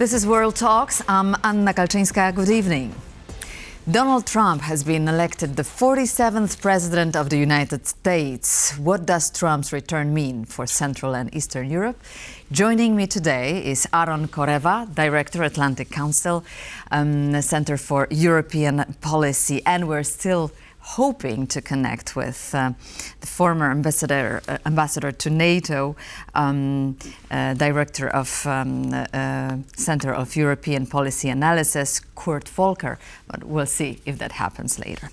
This is World Talks. I'm Anna Kalczyńska. Good evening. Donald Trump has been elected the 47th President of the United States. What does Trump's return mean for Central and Eastern Europe? Joining me today is Aaron Korewa, Director, Atlantic Council, Center for European Policy, and we're still hoping to connect with the former ambassador to NATO, Director of Center of European Policy Analysis, Kurt Volker, but we'll see if that happens later.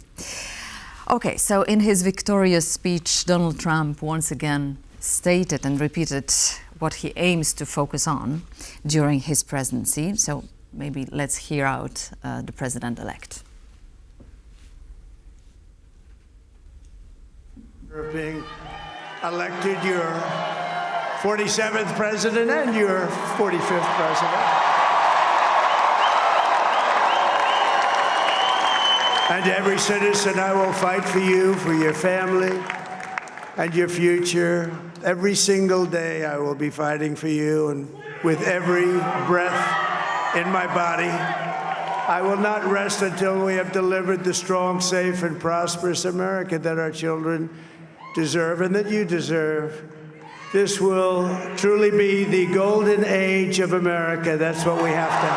Okay, so in his victorious speech, Donald Trump once again stated and repeated what he aims to focus on during his presidency. So maybe let's hear out the president-elect. For being elected your 47th president and your 45th president. And every citizen, I will fight for you, for your family, and your future. Every single day I will be fighting for you, and with every breath in my body, I will not rest until we have delivered the strong, safe, and prosperous America that our children deserve and that you deserve. This will truly be the golden age of America. That's what we have to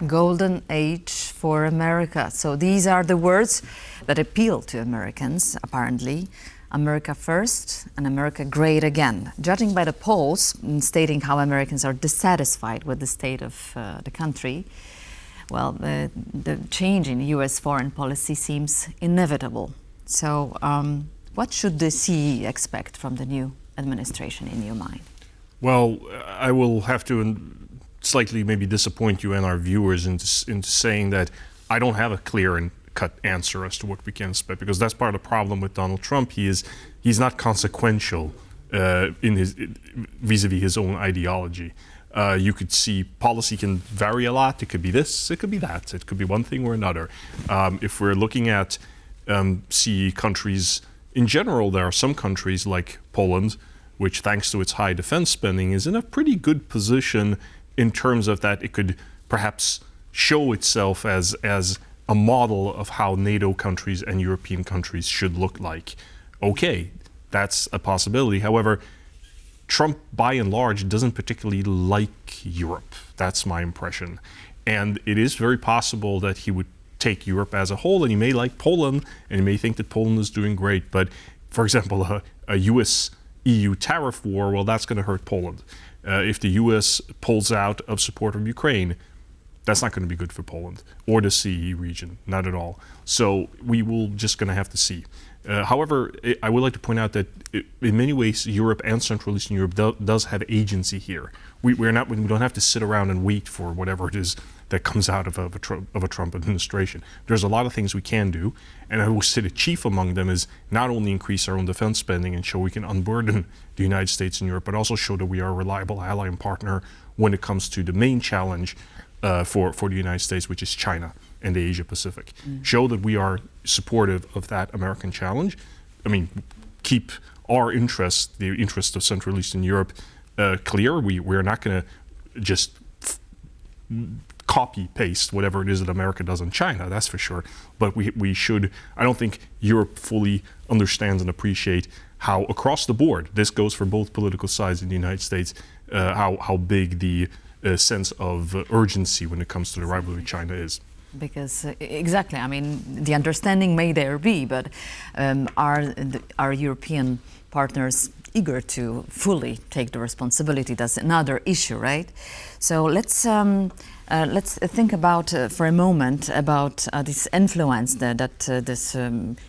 have. Golden age for America. So these are the words that appeal to Americans, apparently. America first and America great again. Judging by the polls stating how Americans are dissatisfied with the state of the country, well, the change in U.S. foreign policy seems inevitable. So what should the CE expect from the new administration in your mind? Well, I will have to slightly maybe disappoint you and our viewers into saying that I don't have a clear and cut answer as to what we can expect, because that's part of the problem with Donald Trump. He's not consequential in his vis-a-vis his own ideology. You could see policy can vary a lot. It could be this, it could be that, it could be one thing or another. If we're looking at CE countries in general, there are some countries like Poland, which thanks to its high defense spending is in a pretty good position in terms of that it could perhaps show itself as a model of how NATO countries and European countries should look like. Okay, that's a possibility. However, Trump, by and large, doesn't particularly like Europe. That's my impression. And it is very possible that he would take Europe as a whole, and he may like Poland, and he may think that Poland is doing great. But, for example, a US-EU tariff war, well, that's going to hurt Poland. If the US pulls out of support of Ukraine, that's not going to be good for Poland or the CE region, not at all. So we will just going to have to see. However, I would like to point out that in many ways, Europe and Central Eastern Europe does have agency here. We don't have to sit around and wait for whatever it is that comes out of a Trump administration. There's a lot of things we can do, and I would say the chief among them is not only increase our own defense spending and show we can unburden the United States and Europe, but also show that we are a reliable ally and partner when it comes to the main challenge for the United States, which is China and the Asia Pacific. Show that we are supportive of that American challenge. I mean, keep our interests, the interests of Central Eastern Europe, clear. We're not going to just copy paste whatever it is that America does in China, that's for sure. But we should, I don't think Europe fully understands and appreciate how across the board, this goes for both political sides in the United States, how big the sense of urgency when it comes to the rivalry with China is. Because exactly, I mean, the understanding may there be, but are European partners eager to fully take the responsibility? That's another issue, right? So let's think about for a moment about this influence that this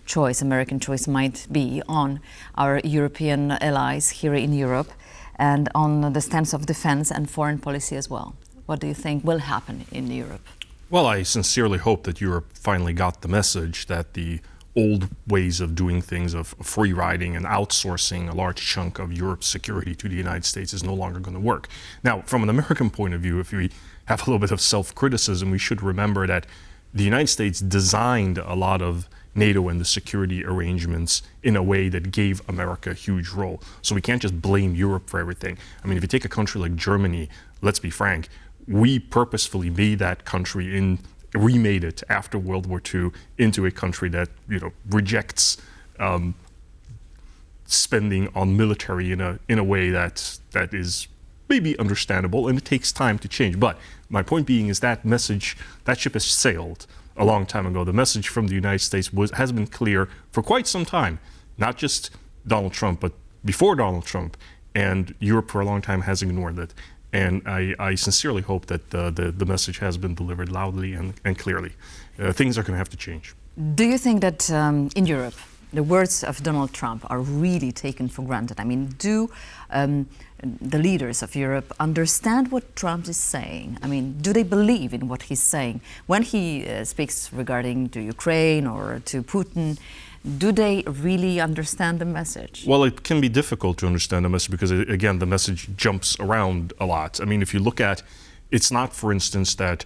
choice, American choice, might be on our European allies here in Europe, and on the stance of defense and foreign policy as well. What do you think will happen in Europe? Well, I sincerely hope that Europe finally got the message that the old ways of doing things, of free riding and outsourcing a large chunk of Europe's security to the United States, is no longer going to work. Now, from an American point of view, if we have a little bit of self-criticism, we should remember that the United States designed a lot of NATO and the security arrangements in a way that gave America a huge role. So we can't just blame Europe for everything. I mean, if you take a country like Germany, let's be frank, we purposefully made that country remade it after World War II into a country that, rejects spending on military in a way that is maybe understandable, and it takes time to change. But my point being is that ship has sailed a long time ago. The message from the United States has been clear for quite some time, not just Donald Trump, but before Donald Trump, and Europe for a long time has ignored it. And I sincerely hope that the message has been delivered loudly and clearly. Things are going to have to change. Do you think that in Europe, the words of Donald Trump are really taken for granted? I mean, do the leaders of Europe understand what Trump is saying? I mean, do they believe in what he's saying? When he speaks regarding to Ukraine or to Putin, do they really understand the message? Well, it can be difficult to understand the message because, again, the message jumps around a lot. I mean, if you look at, it's not, for instance, that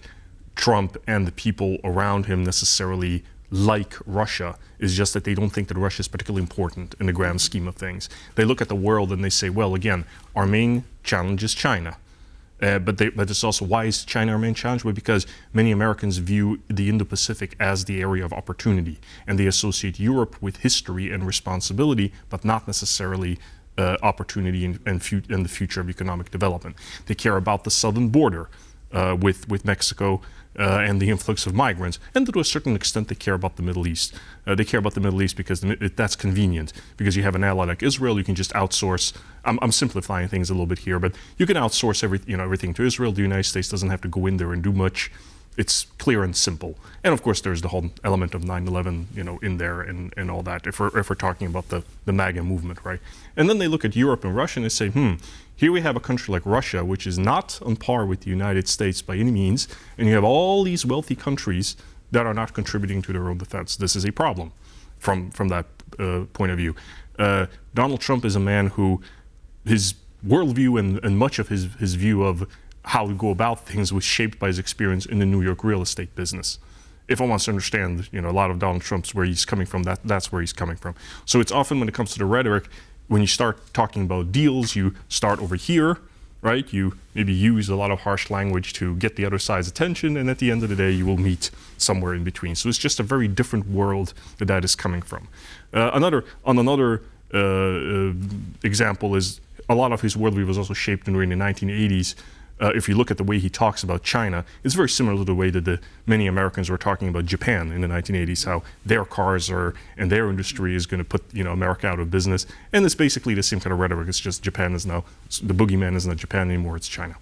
Trump and the people around him necessarily like Russia. It's just that they don't think that Russia is particularly important in the grand scheme of things. They look at the world and they say, well, again, our main challenge is China. But it's also, why is China our main challenge? Well, because many Americans view the Indo-Pacific as the area of opportunity, and they associate Europe with history and responsibility, but not necessarily opportunity and the future of economic development. They care about the southern border with Mexico and the influx of migrants, and to a certain extent they care about the Middle East. They care about the Middle East because that's convenient, because you have an ally like Israel. You can just outsource. I'm simplifying things a little bit here, but you can outsource everything to Israel. The United States doesn't have to go in there and do much. It's clear and simple. And of course, there's the whole element of 9/11, in there and all that. If we're talking about the MAGA movement, right? And then they look at Europe and Russia and they say, here we have a country like Russia, which is not on par with the United States by any means, and you have all these wealthy countries that are not contributing to their own defense. This is a problem from that point of view. Donald Trump is a man who, his worldview and much of his view of how to go about things was shaped by his experience in the New York real estate business. If one wants to understand, a lot of Donald Trump's where he's coming from, that's where he's coming from. So it's often when it comes to the rhetoric, when you start talking about deals, you start over here, right? You maybe use a lot of harsh language to get the other side's attention, and at the end of the day, you will meet somewhere in between. So it's just a very different world that is coming from. Another example is a lot of his worldview was also shaped during the 1980s. If you look at the way he talks about China, it's very similar to the way that many Americans were talking about Japan in the 1980s, how their cars and their industry is going to put America out of business. And it's basically the same kind of rhetoric. It's just Japan is now, the boogeyman is not Japan anymore, it's China.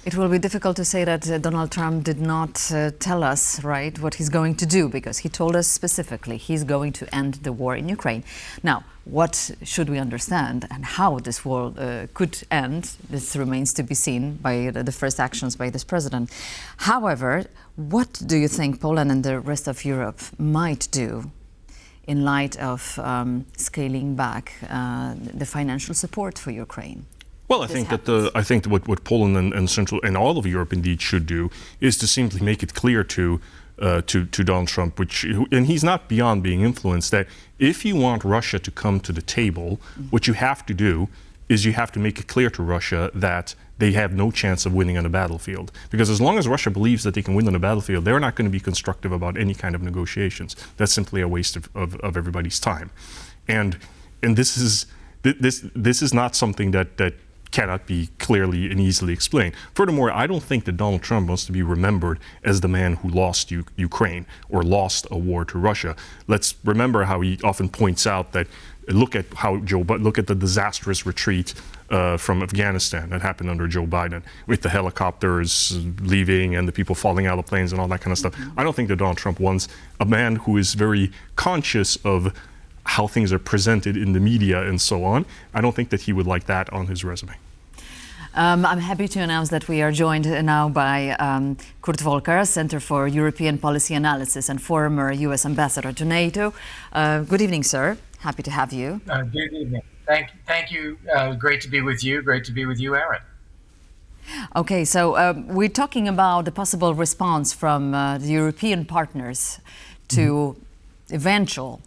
It will be difficult to say that Donald Trump did not tell us, right, what he's going to do, because he told us specifically he's going to end the war in Ukraine. Now, what should we understand and how this war could end? This remains to be seen by the first actions by this president. However, what do you think Poland and the rest of Europe might do in light of scaling back the financial support for Ukraine? Well, I think that what Poland and Central and all of Europe indeed should do is to simply make it clear to Donald Trump, and he's not beyond being influenced, that if you want Russia to come to the table, what you have to do is you have to make it clear to Russia that they have no chance of winning on a battlefield. Because as long as Russia believes that they can win on a battlefield, they're not going to be constructive about any kind of negotiations. That's simply a waste of everybody's time. And this is not something that cannot be clearly and easily explained. Furthermore, I don't think that Donald Trump wants to be remembered as the man who lost Ukraine or lost a war to Russia. Let's remember how he often points out that look at the disastrous retreat from Afghanistan that happened under Joe Biden, with the helicopters leaving and the people falling out of planes and all that kind of stuff. I don't think that Donald Trump wants a man who is very conscious of how things are presented in the media and so on. I don't think that he would like that on his resume. I'm happy to announce that we are joined now by Kurt Volker, Center for European Policy Analysis and former U.S. Ambassador to NATO. Good evening, sir. Happy to have you. Good evening. Thank you. Great to be with you. Great to be with you, Aaron. Okay, so we're talking about the possible response from the European partners to eventual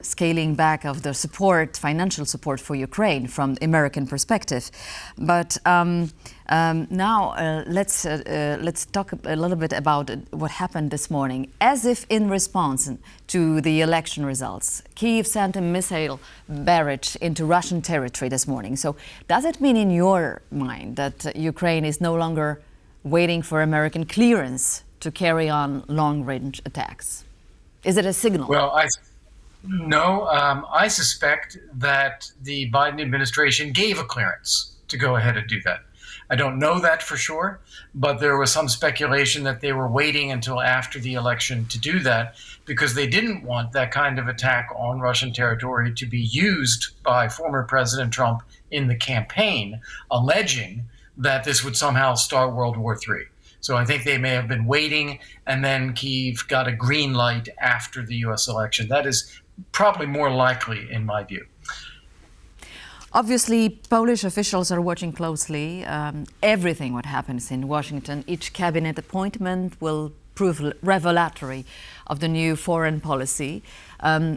scaling back of the support, financial support for Ukraine from the American perspective. But now let's talk a little bit about what happened this morning. As if in response to the election results, Kyiv sent a missile barrage into Russian territory this morning. So does it mean in your mind that Ukraine is no longer waiting for American clearance to carry on long-range attacks? Is it a signal? Well, I suspect that the Biden administration gave a clearance to go ahead and do that. I don't know that for sure, but there was some speculation that they were waiting until after the election to do that because they didn't want that kind of attack on Russian territory to be used by former President Trump in the campaign, alleging that this would somehow start World War III. So I think they may have been waiting, and then Kyiv got a green light after the U.S. election. That is probably more likely, in my view. Obviously, Polish officials are watching closely everything what happens in Washington. Each cabinet appointment will prove revelatory of the new foreign policy.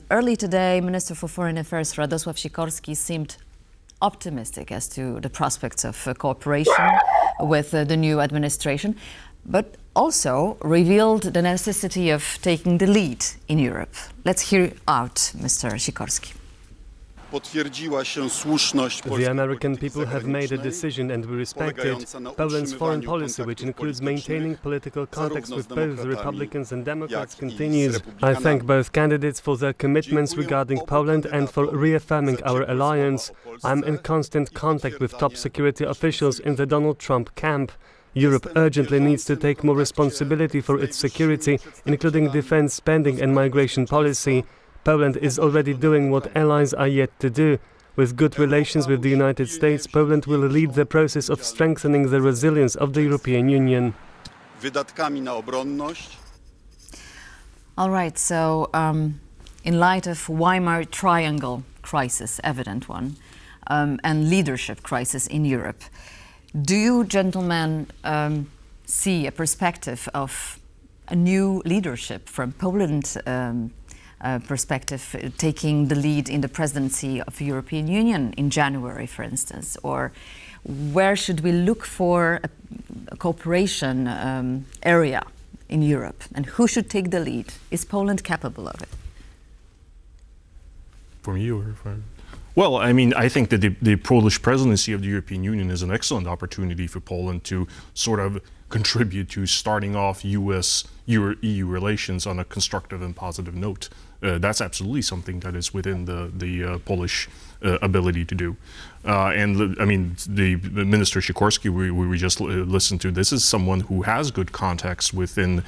Early today, Minister for Foreign Affairs Radosław Sikorski seemed optimistic as to the prospects of cooperation with the new administration, but also revealed the necessity of taking the lead in Europe. Let's hear out Mr. Sikorski. The American people have made a decision and we respect it. Poland's foreign policy, which includes maintaining political contacts with both the Republicans and Democrats, continues. I thank both candidates for their commitments regarding Poland and for reaffirming our alliance. I'm in constant contact with top security officials in the Donald Trump camp. Europe urgently needs to take more responsibility for its security, including defense spending and migration policy. Poland is already doing what allies are yet to do. With good relations with the United States, Poland will lead the process of strengthening the resilience of the European Union. All right, so in light of Weimar Triangle crisis, evident one, and leadership crisis in Europe, do you gentlemen see a perspective of a new leadership from Poland perspective, taking the lead in the presidency of the European Union in January, for instance? Or where should we look for a cooperation area in Europe? And who should take the lead? Is Poland capable of it? For you or for... Well, I mean, I think that the Polish presidency of the European Union is an excellent opportunity for Poland to sort of contribute to starting off EU relations on a constructive and positive note. That's absolutely something that is within the Polish ability to do. And I mean, the Minister Sikorski we just listened to, this is someone who has good contacts within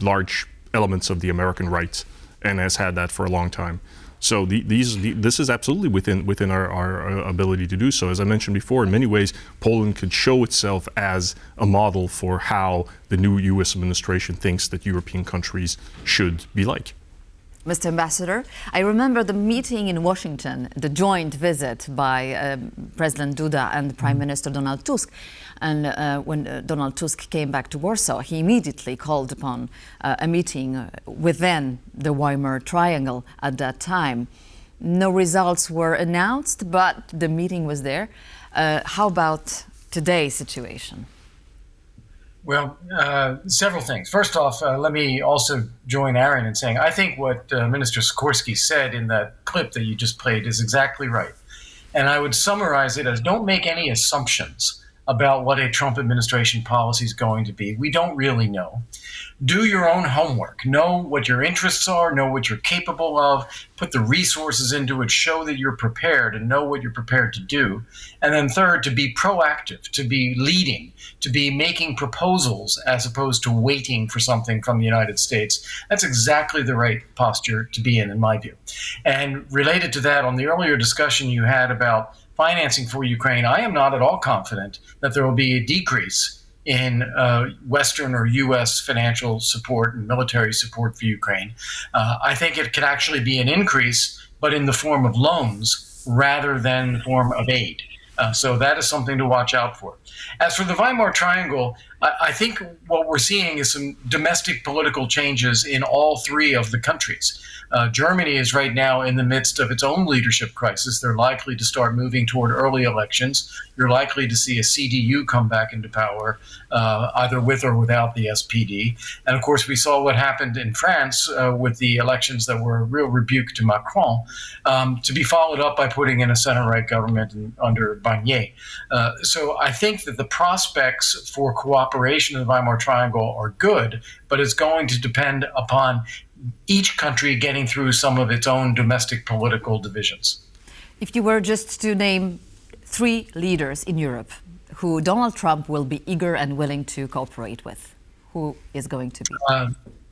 large elements of the American right and has had that for a long time. So this is absolutely within our ability to do so. As I mentioned before, in many ways, Poland could show itself as a model for how the new U.S. administration thinks that European countries should be like. Mr. Ambassador, I remember the meeting in Washington, the joint visit by President Duda and Prime Minister Donald Tusk. And when Donald Tusk came back to Warsaw, he immediately called upon a meeting within the Weimar Triangle at that time. No results were announced, but the meeting was there. How about today's situation? Well, several things. First off, let me also join Aaron in saying I think what Minister Sikorski said in that clip that you just played is exactly right. And I would summarize it as don't make any assumptions about what a Trump administration policy is going to be. We don't really know. Do your own homework. Know what your interests are, know what you're capable of, put the resources into it, show that you're prepared and know what you're prepared to do. And then third, to be proactive, to be leading, to be making proposals as opposed to waiting for something from the United States. That's exactly the right posture to be in my view. And related to that, on the earlier discussion you had about financing for Ukraine, I am not at all confident that there will be a decrease in Western or U.S. financial support and military support for Ukraine. I think it could actually be an increase, but in the form of loans rather than the form of aid. So that is something to watch out for. As for the Weimar Triangle, I think what we're seeing is some domestic political changes in all three of the countries. Germany is right now in the midst of its own leadership crisis. They're likely to start moving toward early elections. You're likely to see a CDU come back into power, either with or without the SPD. And of course, we saw what happened in France with the elections that were a real rebuke to Macron, to be followed up by putting in a center-right government under Barnier. So I think that the prospects for cooperation in the Weimar Triangle are good, but it's going to depend upon each country getting through some of its own domestic political divisions. If you were just to name 3 leaders in Europe who Donald Trump will be eager and willing to cooperate with, who is going to be?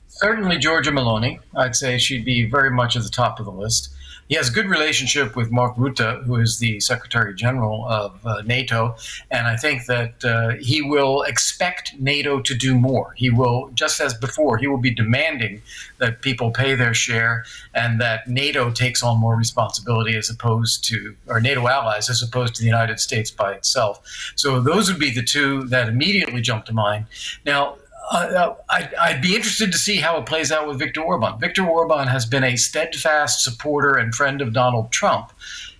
Certainly Giorgia Meloni. I'd say she'd be very much at the top of the list. He has a good relationship with Mark Rutte, who is the Secretary General of NATO, and I think that he will expect NATO to do more. He will, just as before, he will be demanding that people pay their share and that NATO takes on more responsibility as opposed to, or NATO allies, as opposed to the United States by itself. So those would be the 2 that immediately jump to mind. Now, I'd be interested to see how it plays out with Viktor Orban. Viktor Orban has been a steadfast supporter and friend of Donald Trump.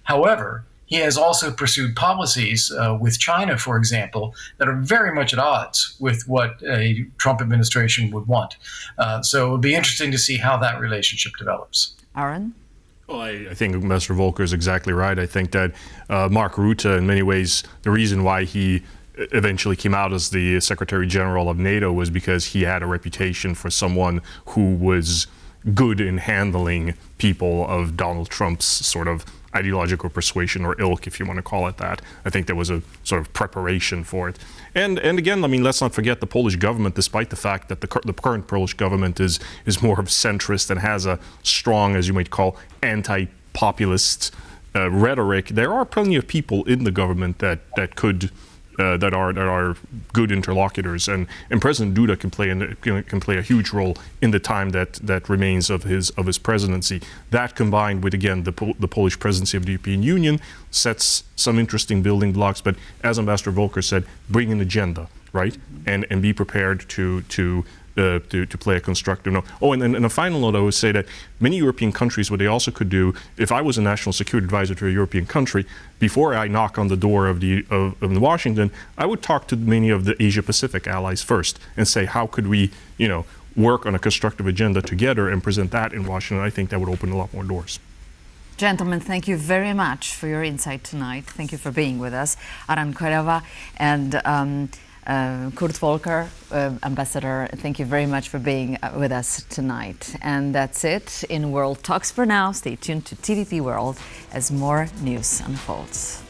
However, he has also pursued policies with China, for example, that are very much at odds with what a Trump administration would want. So it would be interesting to see how that relationship develops. Aaron? Well, I think Mr. Volker is exactly right. I think that Mark Rutte, in many ways, the reason why he eventually came out as the Secretary General of NATO was because he had a reputation for someone who was good in handling people of Donald Trump's sort of ideological persuasion or ilk, if you want to call it that. I think there was a sort of preparation for it. And again, I mean, let's not forget the Polish government, despite the fact that the current Polish government is more of centrist and has a strong, as you might call, anti-populist rhetoric. There are plenty of people in the government that are good interlocutors, and President Duda can play a huge role in the time that remains of his presidency. That, combined with, again, the Polish presidency of the European Union, sets some interesting building blocks. But as Ambassador Volker said, bring an agenda, right, and be prepared to play a constructive note. Oh, and a final note, I would say that many European countries, what they also could do, if I was a national security advisor to a European country, before I knock on the door of Washington, I would talk to many of the Asia-Pacific allies first and say, how could we, work on a constructive agenda together and present that in Washington? I think that would open a lot more doors. Gentlemen, thank you very much for your insight tonight. Thank you for being with us. Aaron Korewa and Kurt Volker, Ambassador, thank you very much for being with us tonight. And that's it in World Talks for now. Stay tuned to TVP World as more news unfolds.